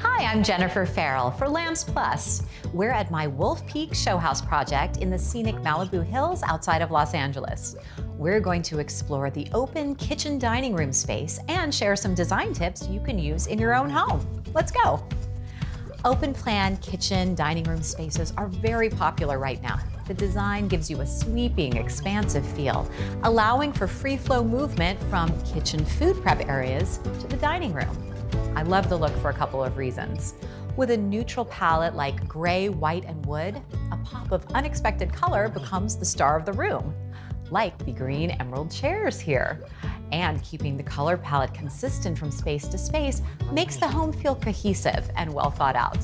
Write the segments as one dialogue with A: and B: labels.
A: Hi, I'm Jennifer Farrell for Lamps Plus. We're at my Wolf Peak Show House project in the scenic Malibu Hills outside of Los Angeles. We're going to explore the open kitchen dining room space and share some design tips you can use in your own home. Let's go. Open plan kitchen dining room spaces are very popular right now. The design gives you a sweeping, expansive feel, allowing for free flow movement from kitchen food prep areas to the dining room. I love the look for a couple of reasons. With a neutral palette like gray, white, and wood, a pop of unexpected color becomes the star of the room, like the green emerald chairs here. And keeping the color palette consistent from space to space makes the home feel cohesive and well thought out.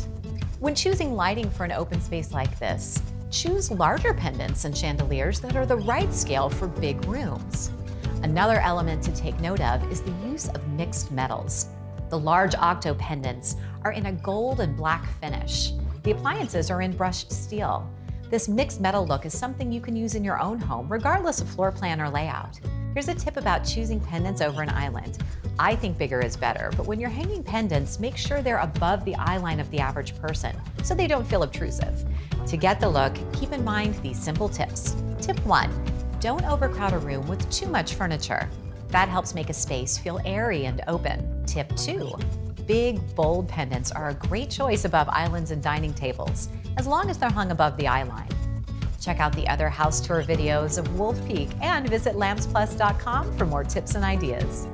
A: When choosing lighting for an open space like this, choose larger pendants and chandeliers that are the right scale for big rooms. Another element to take note of is the use of mixed metals. The large octo pendants are in a gold and black finish. The appliances are in brushed steel. This mixed metal look is something you can use in your own home, regardless of floor plan or layout. Here's a tip about choosing pendants over an island. I think bigger is better, but when you're hanging pendants, make sure they're above the eye line of the average person, so they don't feel obtrusive. To get the look, keep in mind these simple tips. Tip 1, don't overcrowd a room with too much furniture. That helps make a space feel airy and open. Tip 2, big, bold pendants are a great choice above islands and dining tables, as long as they're hung above the eye line. Check out the other house tour videos of Wolf Peak and visit lampsplus.com for more tips and ideas.